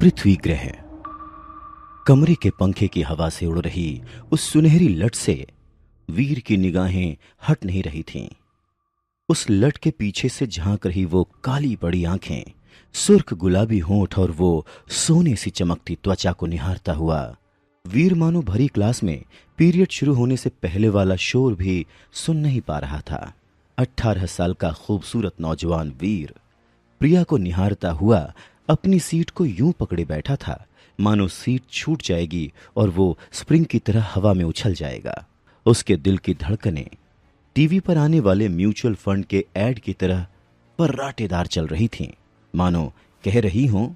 पृथ्वी ग्रह। कमरे के पंखे की हवा से उड़ रही उस सुनहरी लट से वीर की निगाहें हट नहीं रही थीं। उस लट के पीछे से झांक रही वो काली पड़ी आंखें, सुर्ख गुलाबी होंठ और वो सोने सी चमकती त्वचा को निहारता हुआ वीर मानो भरी क्लास में पीरियड शुरू होने से पहले वाला शोर भी सुन नहीं पा रहा था। 18 साल का खूबसूरत नौजवान वीर प्रिया को निहारता हुआ अपनी सीट को यूं पकड़े बैठा था मानो सीट छूट जाएगी और वो स्प्रिंग की तरह हवा में उछल जाएगा। उसके दिल की धड़कनें टीवी पर आने वाले म्यूचुअल फंड के ऐड की तरह पर्राटेदार चल रही थीं, मानो कह रही हों,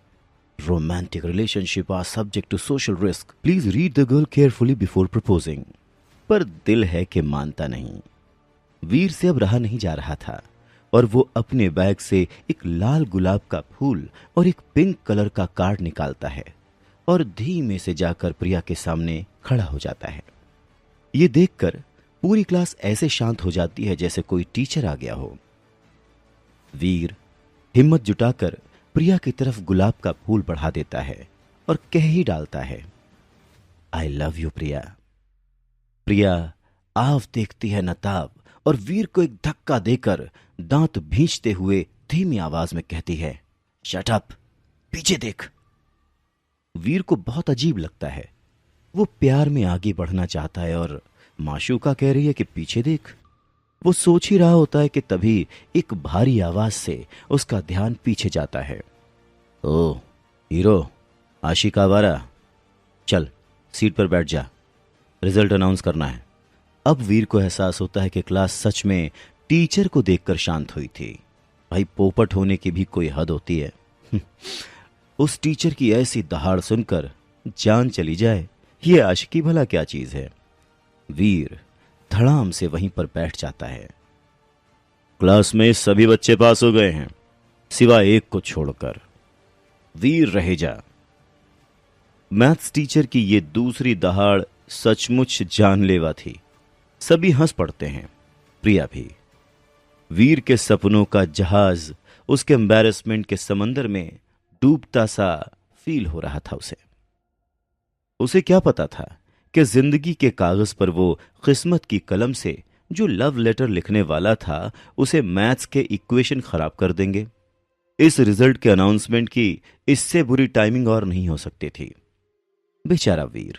romantic relationship are subject to social risk, please read the girl carefully before proposing. पर दिल है कि मानता नहीं। वीर से अब रहा नहीं जा रहा था और वो अपने बैग से एक लाल गुलाब का फूल और एक पिंक कलर का कार्ड निकालता है और धीमे से जाकर प्रिया के सामने खड़ा हो जाता है। ये देखकर पूरी क्लास ऐसे शांत हो जाती है जैसे कोई टीचर आ गया हो। वीर हिम्मत जुटाकर प्रिया की तरफ गुलाब का फूल बढ़ा देता है और कह ही डालता है, आई लव यू प्रिया। प्रिया आव देखती है नताब और वीर को एक धक्का देकर दांत भींचते हुए धीमी आवाज में कहती है, शट अप, पीछे देख। वीर को बहुत अजीब लगता है। वो प्यार में आगे बढ़ना चाहता है और माशूका कह रही है कि पीछे देख। वो सोच ही रहा होता है कि तभी एक भारी आवाज से उसका ध्यान पीछे जाता है। ओ हीरो, आशिक आवारा, चल सीट पर बैठ जा, रिजल्ट अनाउंस करना है। अब वीर को एहसास होता है कि क्लास सच में टीचर को देखकर शांत हुई थी। भाई पोपट होने की भी कोई हद होती है। उस टीचर की ऐसी दहाड़ सुनकर जान चली जाए, ये आशिकी भला क्या चीज है। वीर धड़ाम से वहीं पर बैठ जाता है। क्लास में सभी बच्चे पास हो गए हैं सिवाय एक को छोड़कर। वीर रहे जा। मैथ्स टीचर की ये दूसरी दहाड़ सचमुच जानलेवा थी। सभी हंस पड़ते हैं, प्रिया भी। वीर के सपनों का जहाज उसके एम्बैरेसमेंट के समंदर में डूबता सा फील हो रहा था। उसे क्या पता था कि जिंदगी के कागज पर वो किस्मत की कलम से जो लव लेटर लिखने वाला था उसे मैथ्स के इक्वेशन खराब कर देंगे। इस रिजल्ट के अनाउंसमेंट की इससे बुरी टाइमिंग और नहीं हो सकती थी। बेचारा वीर,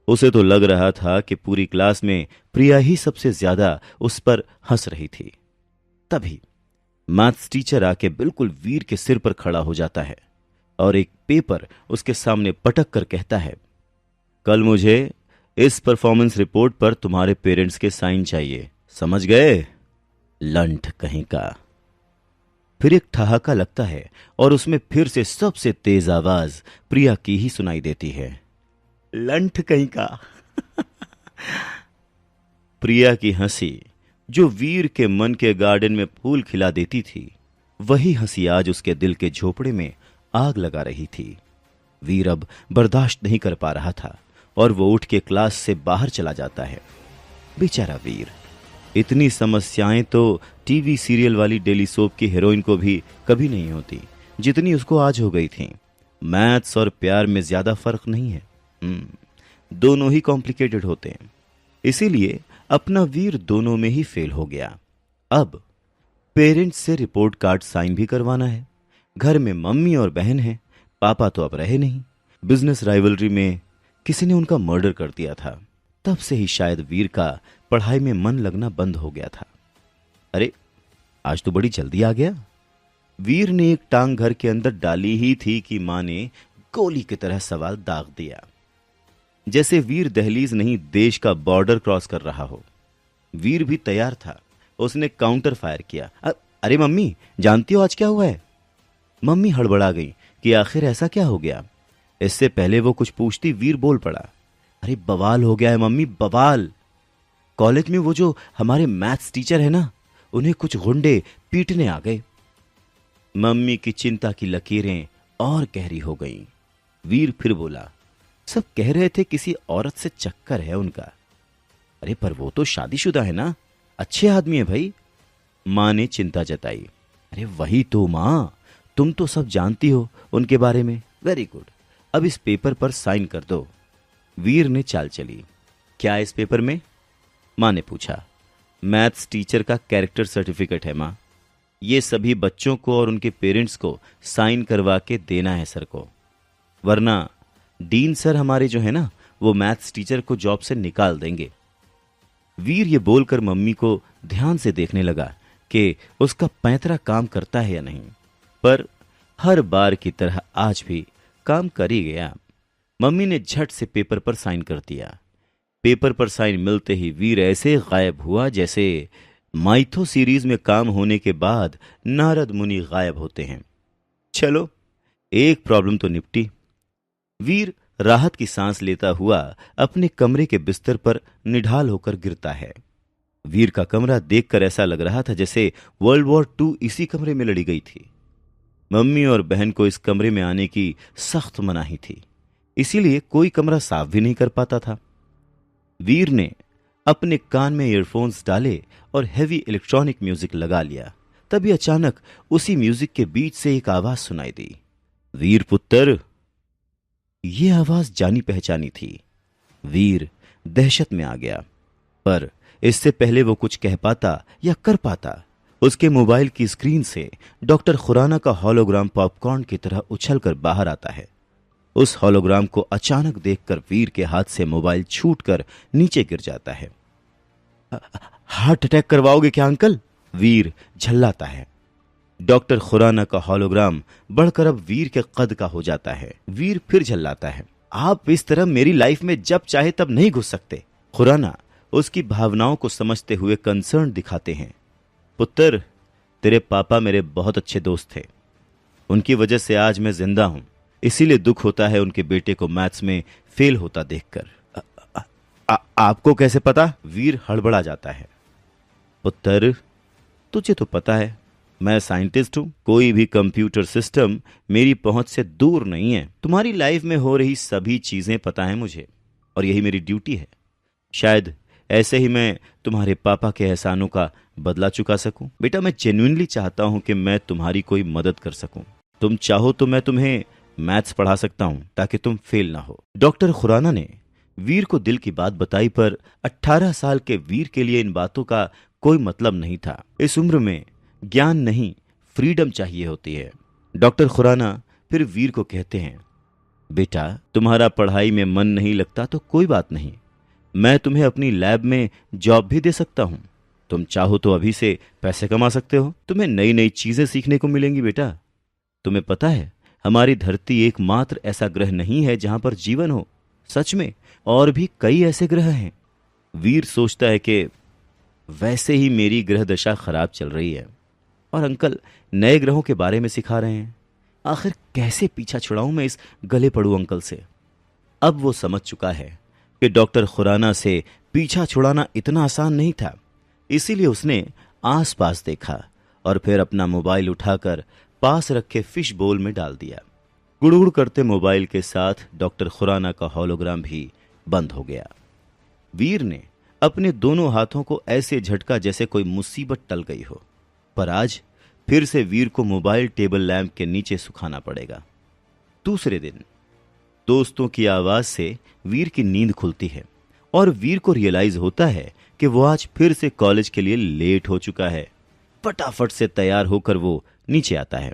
उसे तो लग रहा था कि पूरी क्लास में प्रिया ही सबसे ज्यादा उस पर हंस रही थी। तभी मैथ्स टीचर आके बिल्कुल वीर के सिर पर खड़ा हो जाता है और एक पेपर उसके सामने पटक कर कहता है, कल मुझे इस परफॉर्मेंस रिपोर्ट पर तुम्हारे पेरेंट्स के साइन चाहिए, समझ गए? लंठ कहीं का। फिर एक ठहाका लगता है और उसमें फिर से सबसे तेज आवाज प्रिया की ही सुनाई देती है, लंठ कहीं का। प्रिया की हंसी जो वीर के मन के गार्डन में फूल खिला देती थी, वही हंसी आज उसके दिल के झोपड़े में आग लगा रही थी। वीर अब बर्दाश्त नहीं कर पा रहा था और वो उठ के क्लास से बाहर चला जाता है। बेचारा वीर, इतनी समस्याएं तो टीवी सीरियल वाली डेली सोप की हीरोइन को भी कभी नहीं होती जितनी उसको आज हो गई थी। मैथ्स और प्यार में ज्यादा फर्क नहीं है, दोनों ही कॉम्प्लिकेटेड होते हैं। इसीलिए अपना वीर दोनों में ही फेल हो गया। अब पेरेंट्स से रिपोर्ट कार्ड साइन भी करवाना है। घर में मम्मी और बहन है, पापा तो अब रहे नहीं। बिजनेस राइवलरी में किसी ने उनका मर्डर कर दिया था। तब से ही शायद वीर का पढ़ाई में मन लगना बंद हो गया था। अरे आज तो बड़ी जल्दी आ गया। वीर ने एक टांग घर के अंदर डाली ही थी कि मां ने गोली की तरह सवाल दाग दिया, जैसे वीर दहलीज नहीं देश का बॉर्डर क्रॉस कर रहा हो। वीर भी तैयार था। उसने काउंटर फायर किया, अरे मम्मी जानती हो आज क्या हुआ है? मम्मी हड़बड़ा गई कि आखिर ऐसा क्या हो गया। इससे पहले वो कुछ पूछती वीर बोल पड़ा, अरे बवाल हो गया है मम्मी, बवाल। कॉलेज में वो जो हमारे मैथ्स टीचर है ना, उन्हें कुछ गुंडे पीटने आ गए। मम्मी की चिंता की लकीरें और गहरी हो गईं। वीर फिर बोला, सब कह रहे थे किसी औरत से चक्कर है उनका। अरे पर वो तो शादीशुदा है ना, अच्छे आदमी है भाई। मां ने चिंता जताई। अरे वही तो मां, तुम तो सब जानती हो उनके बारे में। वेरी गुड, अब इस पेपर पर साइन कर दो। वीर ने चाल चली। क्या इस पेपर में? माँ ने पूछा। मैथ्स टीचर का कैरेक्टर सर्टिफिकेट है माँ। ये सभी बच्चों को और उनके पेरेंट्स को साइन करवा के देना है सर को, वरना डीन सर हमारे जो है ना, वो मैथ्स टीचर को जॉब से निकाल देंगे। वीर ये बोलकर मम्मी को ध्यान से देखने लगा कि उसका पैंतरा काम करता है या नहीं, पर हर बार की तरह आज भी काम कर ही गया। मम्मी ने झट से पेपर पर साइन कर दिया। पेपर पर साइन मिलते ही वीर ऐसे गायब हुआ जैसे माइथो सीरीज में काम होने के बाद नारद मुनि गायब होते हैं। चलो, एक प्रॉब्लम तो निपटी। वीर राहत की सांस लेता हुआ अपने कमरे के बिस्तर पर निढाल होकर गिरता है। वीर का कमरा देखकर ऐसा लग रहा था जैसे वर्ल्ड वॉर 2 इसी कमरे में लड़ी गई थी। मम्मी और बहन को इस कमरे में आने की सख्त मनाही थी, इसीलिए कोई कमरा साफ भी नहीं कर पाता था। वीर ने अपने कान में ईयरफोन्स डाले और हेवी इलेक्ट्रॉनिक म्यूजिक लगा लिया। तभी अचानक उसी म्यूजिक के बीच से एक आवाज सुनाई दी। वीर पुत्र। ये आवाज जानी पहचानी थी। वीर दहशत में आ गया, पर इससे पहले वो कुछ कह पाता या कर पाता, उसके मोबाइल की स्क्रीन से डॉक्टर खुराना का हॉलोग्राम पॉपकॉर्न की तरह उछलकर बाहर आता है। उस हॉलोग्राम को अचानक देखकर वीर के हाथ से मोबाइल छूटकर नीचे गिर जाता है। हार्ट अटैक करवाओगे क्या अंकल? वीर झल्लाता है। डॉक्टर खुराना का हॉलोग्राम बढ़कर अब वीर के कद का हो जाता है। वीर फिर झल्लाता है। आप इस तरह मेरी लाइफ में जब चाहे तब नहीं घुस सकते। खुराना उसकी भावनाओं को समझते हुए कंसर्न दिखाते हैं। पुत्र, तेरे पापा मेरे बहुत अच्छे दोस्त थे, उनकी वजह से आज मैं जिंदा हूं, इसीलिए दुख होता है उनके बेटे को मैथ्स में फेल होता देखकर। आपको कैसे पता? वीर हड़बड़ा जाता है। पुत्र, तुझे तो पता है मैं साइंटिस्ट हूं, कोई भी कंप्यूटर सिस्टम मेरी पहुंच से दूर नहीं है। तुम्हारी लाइफ में हो रही सभी चीजें पता है मुझे, और यही मेरी ड्यूटी है। शायद ऐसे ही मैं तुम्हारे पापा के एहसानों का बदला चुका सकूं। बेटा, मैं जेन्युइनली चाहता हूं कि मैं तुम्हारी कोई मदद कर सकूं। तुम चाहो तो मैं तुम्हें मैथ्स पढ़ा सकता हूं ताकि तुम फेल ना हो। डॉक्टर खुराना ने वीर को दिल की बात बताई, पर 18 साल के वीर के लिए इन बातों का कोई मतलब नहीं था। इस उम्र में ज्ञान नहीं, फ्रीडम चाहिए होती है। डॉक्टर खुराना फिर वीर को कहते हैं, बेटा, तुम्हारा पढ़ाई में मन नहीं लगता तो कोई बात नहीं, मैं तुम्हें अपनी लैब में जॉब भी दे सकता हूं। तुम चाहो तो अभी से पैसे कमा सकते हो, तुम्हें नई नई चीजें सीखने को मिलेंगी। बेटा, तुम्हें पता है हमारी धरती एकमात्र ऐसा ग्रह नहीं है जहां पर जीवन हो। सच में और भी कई ऐसे ग्रह हैं। वीर सोचता है कि वैसे ही मेरी ग्रह दशा खराब चल रही है और अंकल नए ग्रहों के बारे में सिखा रहे हैं। आखिर कैसे पीछा छुड़ाऊं मैं इस गले पड़ू अंकल से। अब वो समझ चुका है कि डॉक्टर खुराना से पीछा छुड़ाना इतना आसान नहीं था, इसीलिए उसने आसपास देखा और फिर अपना मोबाइल उठाकर पास रखे फिश बोल में डाल दिया। गुड़गुड़ करते मोबाइल के साथ डॉक्टर खुराना का हॉलोग्राम भी बंद हो गया। वीर ने अपने दोनों हाथों को ऐसे झटका जैसे कोई मुसीबत टल गई हो, पर आज फिर से वीर को मोबाइल टेबल लैंप के नीचे सुखाना पड़ेगा। दूसरे दिन दोस्तों की आवाज से वीर की नींद खुलती है और वीर को रियलाइज होता है कि वो आज फिर से कॉलेज के लिए लेट हो चुका है। फटाफट से तैयार होकर वो नीचे आता है।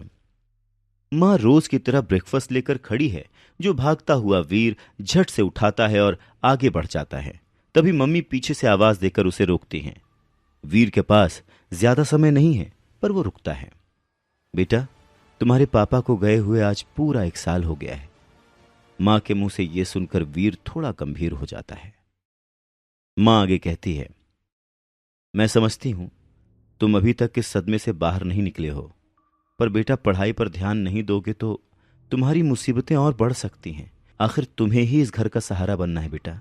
माँ रोज की तरह ब्रेकफास्ट लेकर खड़ी है, जो भागता हुआ वीर झट से उठाता है और आगे बढ़ जाता है। तभी मम्मी पीछे से आवाज देकर उसे रोकती हैं। वीर के पास ज्यादा समय नहीं है, पर वो रुकता है। बेटा, तुम्हारे पापा को गए हुए आज पूरा 1 साल हो गया है। मां के मुंह से यह सुनकर वीर थोड़ा गंभीर हो जाता है। मां आगे कहती है, मैं समझती हूं तुम अभी तक इस सदमे से बाहर नहीं निकले हो, पर बेटा पढ़ाई पर ध्यान नहीं दोगे तो तुम्हारी मुसीबतें और बढ़ सकती हैं। आखिर तुम्हें ही इस घर का सहारा बनना है बेटा।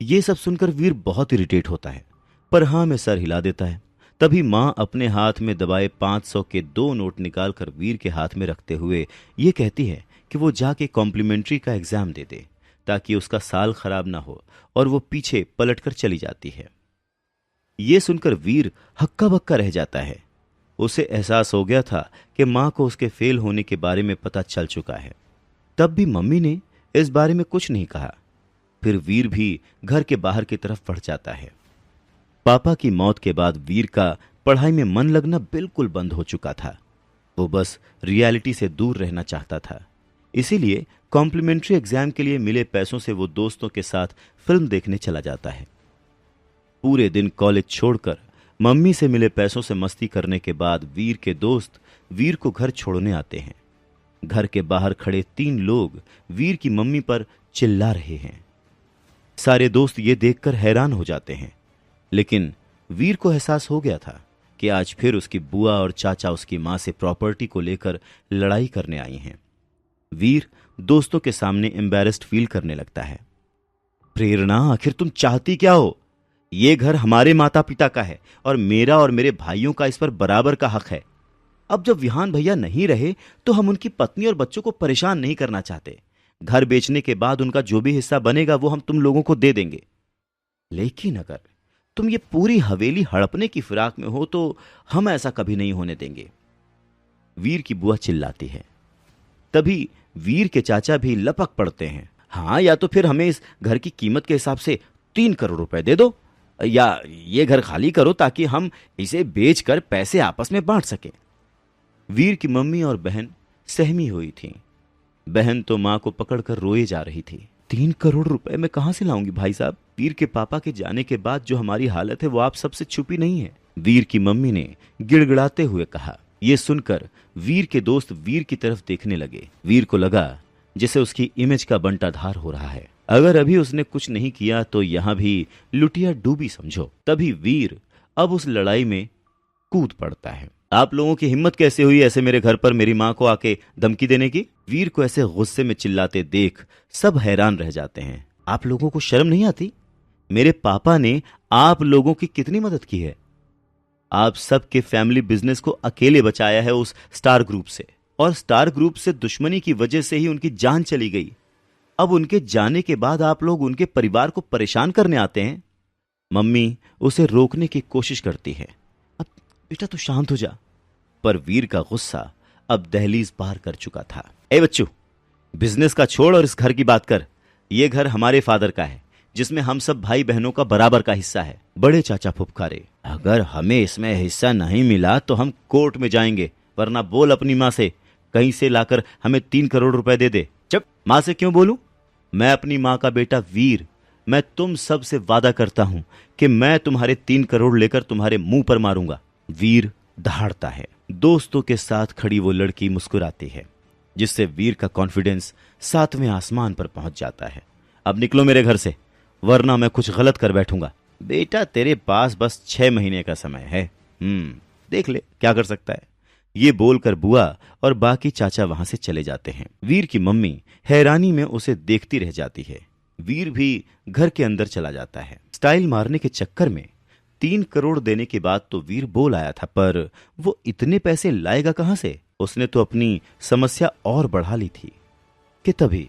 यह सब सुनकर वीर बहुत इरिटेट होता है, पर हां में सर हिला देता है। तभी मां अपने हाथ में दबाए 500 के 2 नोट निकालकर वीर के हाथ में रखते हुए ये कहती है कि वो जाके कॉम्प्लीमेंट्री का एग्जाम दे दे ताकि उसका साल खराब ना हो, और वो पीछे पलटकर चली जाती है। ये सुनकर वीर हक्का बक्का रह जाता है। उसे एहसास हो गया था कि मां को उसके फेल होने के बारे में पता चल चुका है। तब भी मम्मी ने इस बारे में कुछ नहीं कहा। फिर वीर भी घर के बाहर की तरफ बढ़ जाता है। पापा की मौत के बाद वीर का पढ़ाई में मन लगना बिल्कुल बंद हो चुका था। वो बस रियलिटी से दूर रहना चाहता था। इसीलिए कॉम्प्लीमेंट्री एग्जाम के लिए मिले पैसों से वो दोस्तों के साथ फिल्म देखने चला जाता है। पूरे दिन कॉलेज छोड़कर मम्मी से मिले पैसों से मस्ती करने के बाद वीर के दोस्त वीर को घर छोड़ने आते हैं। घर के बाहर खड़े 3 लोग वीर की मम्मी पर चिल्ला रहे हैं। सारे दोस्त ये देखकर हैरान हो जाते हैं, लेकिन वीर को एहसास हो गया था कि आज फिर उसकी बुआ और चाचा उसकी मां से प्रॉपर्टी को लेकर लड़ाई करने आई हैं। वीर दोस्तों के सामने एम्बैरेस्ड फील करने लगता है। प्रेरणा, आखिर तुम चाहती क्या हो? ये घर हमारे माता पिता का है और मेरा और मेरे भाइयों का इस पर बराबर का हक है। अब जब विहान भैया नहीं रहे तो हम उनकी पत्नी और बच्चों को परेशान नहीं करना चाहते। घर बेचने के बाद उनका जो भी हिस्सा बनेगा वो हम तुम लोगों को दे देंगे। लेकिन अगर तुम ये पूरी हवेली हड़पने की फिराक में हो तो हम ऐसा कभी नहीं होने देंगे, वीर की बुआ चिल्लाती है। तभी वीर के चाचा भी लपक पड़ते हैं। हाँ, या तो फिर हमें इस घर की कीमत के हिसाब से 3 करोड़ रुपए दे दो, या ये घर खाली करो ताकि हम इसे बेचकर पैसे आपस में बांट सकें। वीर की मम्मी और बहन सहमी हुई थीं। बहन तो मां को पकड़कर रोए जा रही थी। 3 करोड़ रुपए मैं कहां से लाऊंगी भाई साहब? वीर के पापा के जाने के बाद जो हमारी हालत है वो आप सबसे छुपी नहीं है, वीर की मम्मी ने गिड़गिड़ाते हुए कहा। यह सुनकर वीर के दोस्त वीर की तरफ देखने लगे। वीर को लगा जैसे उसकी इमेज का बंटाधार हो रहा है। अगर अभी उसने कुछ नहीं किया तो यहां भी लुटिया डूबी समझो। तभी वीर अब उस लड़ाई में कूद पड़ता है। आप लोगों की हिम्मत कैसे हुई ऐसे मेरे घर पर मेरी मां को आके धमकी देने की? वीर को ऐसे गुस्से में चिल्लाते देख सब हैरान रह जाते हैं। आप लोगों को शर्म नहीं आती? मेरे पापा ने आप लोगों की कितनी मदद की है। आप सबके फैमिली बिजनेस को अकेले बचाया है उस स्टार ग्रुप से, और स्टार ग्रुप से दुश्मनी की वजह से ही उनकी जान चली गई। अब उनके जाने के बाद आप लोग उनके परिवार को परेशान करने आते हैं। मम्मी उसे रोकने की कोशिश करती है। अब बेटा तू शांत हो जा। पर वीर का गुस्सा अब दहलीज पार कर चुका था। ए बच्चू, बिजनेस का छोड़ और इस घर की बात कर। यह घर हमारे फादर का है जिसमें हम सब भाई बहनों का बराबर का हिस्सा है। बड़े चाचा फुफकारे, अगर हमें इसमें हिस्सा नहीं मिला तो हम कोर्ट में जाएंगे, वरना बोल अपनी मां से कहीं से लाकर हमें 3 करोड़ रुपए दे दे। चुप। मां से क्यों बोलूं? मैं अपनी मां का बेटा वीर, मैं तुम सब से वादा करता हूं कि मैं तुम्हारे 3 करोड़ लेकर तुम्हारे मुंह पर मारूंगा। वीर दहाड़ता है। दोस्तों के साथ खड़ी वो लड़की मुस्कुराती है, जिससे वीर का कॉन्फिडेंस 7वें आसमान पर पहुंच जाता है। अब निकलो मेरे घर से, वरना मैं कुछ गलत कर बैठूंगा। बेटा तेरे पास बस 6 महीने का समय है, देख ले क्या कर सकता है। ये बोलकर बुआ और बाकी चाचा वहां से चले जाते हैं। वीर की मम्मी हैरानी में उसे देखती रह जाती है। वीर भी घर के अंदर चला जाता है। स्टाइल मारने के चक्कर में 3 करोड़ देने के बाद तो वीर बोल आया था, पर वो इतने पैसे लाएगा कहां से? उसने तो अपनी समस्या और बढ़ा ली थी कि तभी